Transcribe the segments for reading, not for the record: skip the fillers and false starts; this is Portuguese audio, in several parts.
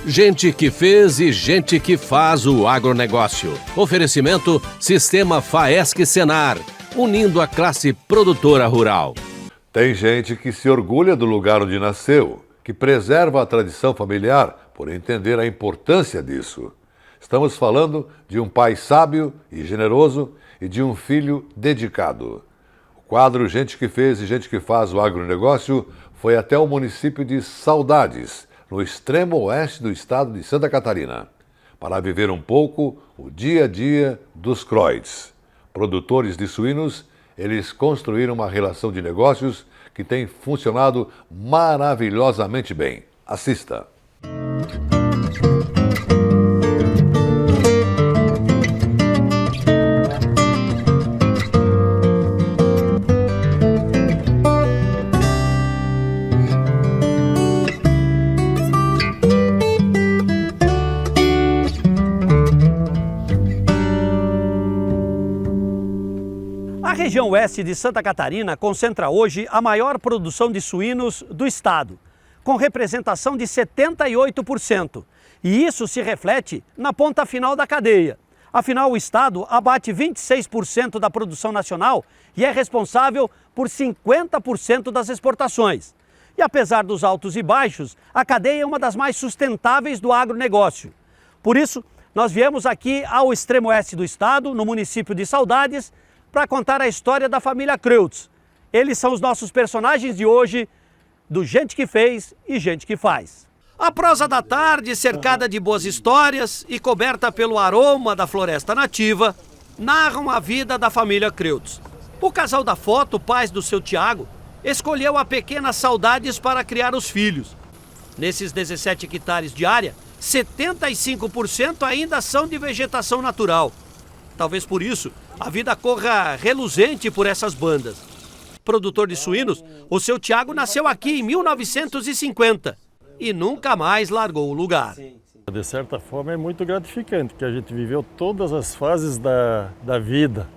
Gente que fez e gente que faz o agronegócio. Oferecimento Sistema Faesc Senar, unindo a classe produtora rural. Tem gente que se orgulha do lugar onde nasceu, que preserva a tradição familiar por entender a importância disso. Estamos falando de um pai sábio e generoso e de um filho dedicado. O quadro Gente que fez e gente que faz o agronegócio foi até o município de Saudades, no extremo oeste do estado de Santa Catarina, para viver um pouco o dia a dia dos Croids. Produtores de suínos, eles construíram uma relação de negócios que tem funcionado maravilhosamente bem. Assista! A região oeste de Santa Catarina concentra hoje a maior produção de suínos do estado, com representação de 78%. E isso se reflete na ponta final da cadeia. Afinal, o estado abate 26% da produção nacional e é responsável por 50% das exportações. E apesar dos altos e baixos, a cadeia é uma das mais sustentáveis do agronegócio. Por isso, nós viemos aqui ao extremo oeste do estado, no município de Saudades, para contar a história da família Kreutz. Eles são os nossos personagens de hoje, do Gente que Fez e Gente que Faz. A prosa da tarde, cercada de boas histórias e coberta pelo aroma da floresta nativa, narram a vida da família Kreutz. O casal da foto, pais do seu Tiago, escolheu a pequena Saudades para criar os filhos. Nesses 17 hectares de área, 75% ainda são de vegetação natural. Talvez por isso a vida corra reluzente por essas bandas. Produtor de suínos, o seu Tiago nasceu aqui em 1950 e nunca mais largou o lugar. De certa forma é muito gratificante, porque a gente viveu todas as fases da vida,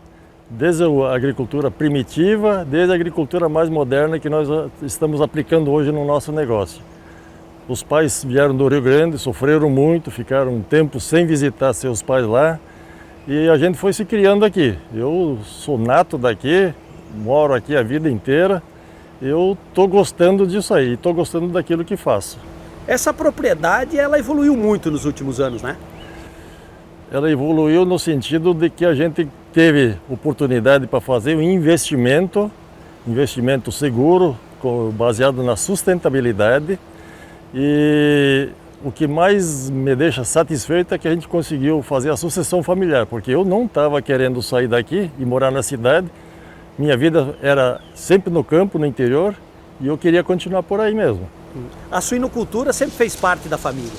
desde a agricultura primitiva, desde a agricultura mais moderna que nós estamos aplicando hoje no nosso negócio. Os pais vieram do Rio Grande, sofreram muito, ficaram um tempo sem visitar seus pais lá. E a gente foi se criando aqui. Eu sou nato daqui, moro aqui a vida inteira. Eu estou gostando disso aí, estou gostando daquilo que faço. Essa propriedade, ela evoluiu muito nos últimos anos, né? Ela evoluiu no sentido de que a gente teve oportunidade para fazer um investimento seguro, baseado na sustentabilidade. E o que mais me deixa satisfeito é que a gente conseguiu fazer a sucessão familiar, porque eu não estava querendo sair daqui e morar na cidade. Minha vida era sempre no campo, no interior, e eu queria continuar por aí mesmo. A suinocultura sempre fez parte da família?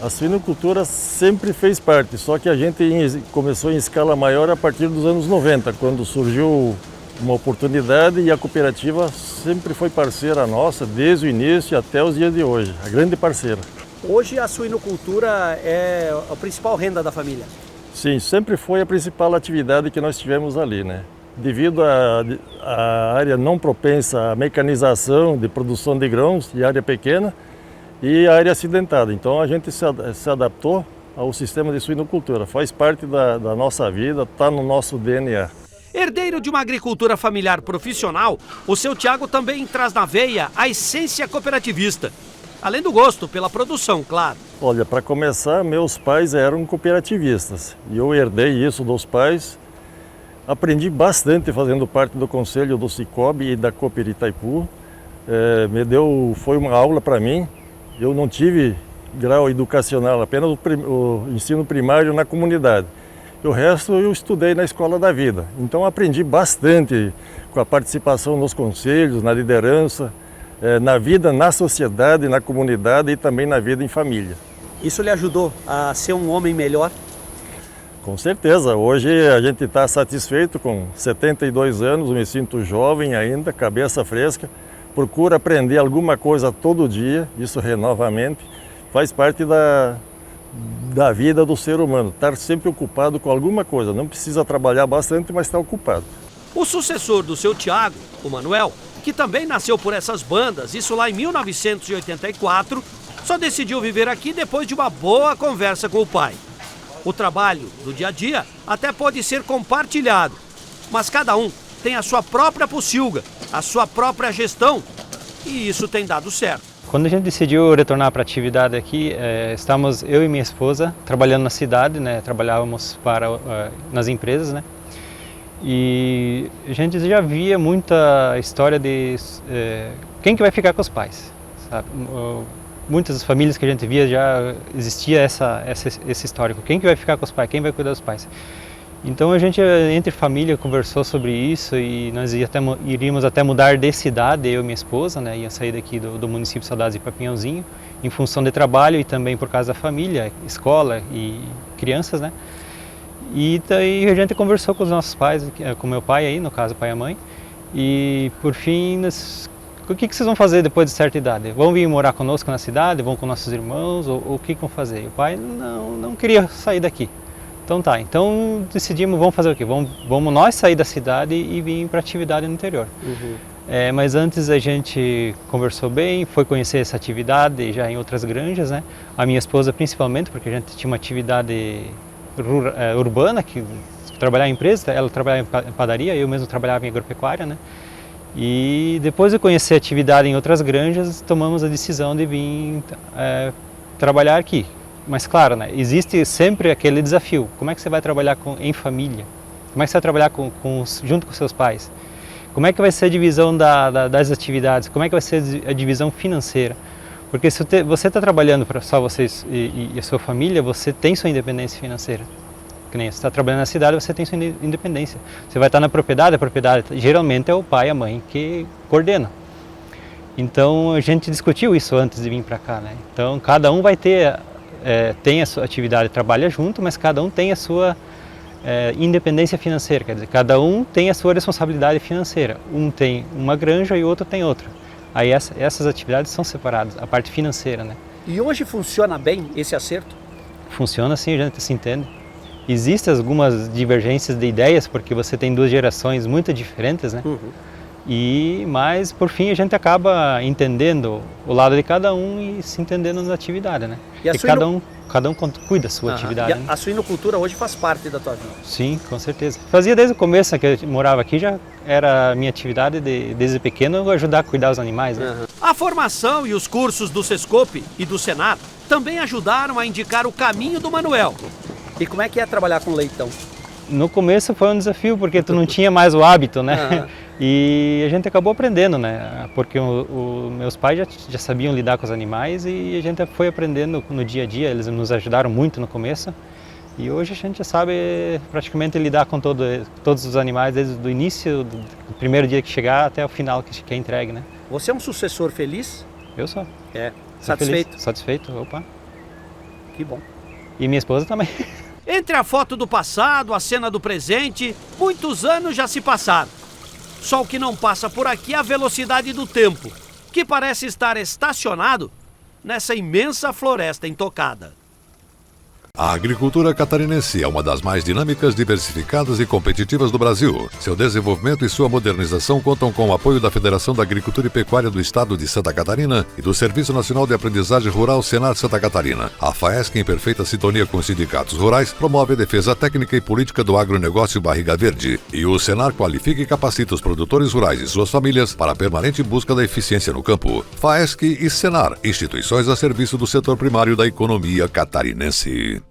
A suinocultura sempre fez parte, só que a gente começou em escala maior a partir dos anos 90, quando surgiu uma oportunidade e a cooperativa sempre foi parceira nossa, desde o início até os dias de hoje, a grande parceira. Hoje a suinocultura é a principal renda da família? Sim, sempre foi a principal atividade que nós tivemos ali, né? Devido à área não propensa à mecanização de produção de grãos e área pequena e a área acidentada. Então a gente se adaptou ao sistema de suinocultura, faz parte da nossa vida, está no nosso DNA. Herdeiro de uma agricultura familiar profissional, o seu Tiago também traz na veia a essência cooperativista. Além do gosto pela produção, claro. Olha, para começar, meus pais eram cooperativistas e eu herdei isso dos pais. Aprendi bastante fazendo parte do conselho do Cicobi e da Cooper Itaipu. Foi uma aula para mim. Eu não tive grau educacional, apenas o ensino primário na comunidade. O resto eu estudei na escola da vida. Então aprendi bastante com a participação nos conselhos, na liderança, na vida, na sociedade, na comunidade e também na vida em família. Isso lhe ajudou a ser um homem melhor? Com certeza. Hoje a gente está satisfeito com 72 anos, me sinto jovem ainda, cabeça fresca. Procuro aprender alguma coisa todo dia, isso renova a mente. Faz parte da vida do ser humano, estar sempre ocupado com alguma coisa. Não precisa trabalhar bastante, mas está ocupado. O sucessor do seu Tiago, o Manuel, que também nasceu por essas bandas, isso lá em 1984, só decidiu viver aqui depois de uma boa conversa com o pai. O trabalho do dia a dia até pode ser compartilhado, mas cada um tem a sua própria pocilga, a sua própria gestão, e isso tem dado certo. Quando a gente decidiu retornar para a atividade aqui, estávamos eu e minha esposa trabalhando na cidade, né? Trabalhávamos nas empresas, né? E a gente já via muita história de quem que vai ficar com os pais, sabe? Muitas famílias que a gente via já existia esse histórico, quem que vai ficar com os pais, quem vai cuidar dos pais. Então a gente, entre família, conversou sobre isso e nós iríamos até mudar de cidade, eu e minha esposa, né? Ia sair daqui do município de Saudades de Papinhãozinho, em função de trabalho e também por causa da família, escola e crianças, né? E daí a gente conversou com os nossos pais, com meu pai aí, no caso, pai e mãe, e por fim, o que vocês vão fazer depois de certa idade? Vão vir morar conosco na cidade, vão com nossos irmãos, ou o que vão fazer? E o pai não queria sair daqui. Então tá, então decidimos, vamos fazer o quê? Vamos nós sair da cidade e vir para atividade no interior. Uhum. Mas antes a gente conversou bem, foi conhecer essa atividade já em outras granjas, né? A minha esposa principalmente, porque a gente tinha uma atividade urbana, que trabalhava em empresa, ela trabalhava em padaria, eu mesmo trabalhava em agropecuária, né? E depois de conhecer a atividade em outras granjas, tomamos a decisão de vir trabalhar aqui. Mas claro, né, existe sempre aquele desafio, como é que você vai trabalhar em família? Como é que você vai trabalhar junto com seus pais? Como é que vai ser a divisão das atividades? Como é que vai ser a divisão financeira? Porque se você está trabalhando para só vocês e a sua família, você tem sua independência financeira. Que nem você está trabalhando na cidade, você tem sua independência. Você vai estar na propriedade, a propriedade geralmente é o pai e a mãe que coordenam. Então a gente discutiu isso antes de vir para cá, né? Então cada um vai ter... tem a sua atividade, trabalha junto, mas cada um tem a sua independência financeira, quer dizer, cada um tem a sua responsabilidade financeira. Um tem uma granja e o outro tem outra. Aí essas atividades são separadas, a parte financeira, né? E hoje funciona bem esse acerto? Funciona sim, a gente se entende. Existem algumas divergências de ideias, porque você tem duas gerações muito diferentes, né? Uhum. Mas por fim a gente acaba entendendo o lado de cada um e se entendendo na atividade, né? E cada um cuida da sua atividade. E a suinocultura hoje faz parte da tua vida? Sim, com certeza. Fazia desde o começo, que eu morava aqui, já era a minha atividade desde pequeno, ajudar a cuidar dos animais, né? Uhum. A formação e os cursos do Sescope e do Senar também ajudaram a indicar o caminho do Manuel. E como é que é trabalhar com leitão? No começo foi um desafio, porque tu não tinha mais o hábito, né? E a gente acabou aprendendo, né? Porque meus pais já sabiam lidar com os animais e a gente foi aprendendo no dia a dia, eles nos ajudaram muito no começo. E hoje a gente já sabe praticamente lidar com todos os animais, desde o início, do primeiro dia que chegar até o final que é entregue, né? Você é um sucessor feliz? Eu sou. Satisfeito? Feliz. Satisfeito, opa. Que bom. E minha esposa também. Entre a foto do passado, a cena do presente, muitos anos já se passaram. Só o que não passa por aqui é a velocidade do tempo, que parece estar estacionado nessa imensa floresta intocada. A agricultura catarinense é uma das mais dinâmicas, diversificadas e competitivas do Brasil. Seu desenvolvimento e sua modernização contam com o apoio da Federação da Agricultura e Pecuária do Estado de Santa Catarina e do Serviço Nacional de Aprendizagem Rural Senar Santa Catarina. A FAESC, em perfeita sintonia com os sindicatos rurais, promove a defesa técnica e política do agronegócio Barriga Verde. E o Senar qualifica e capacita os produtores rurais e suas famílias para a permanente busca da eficiência no campo. FAESC e Senar, instituições a serviço do setor primário da economia catarinense.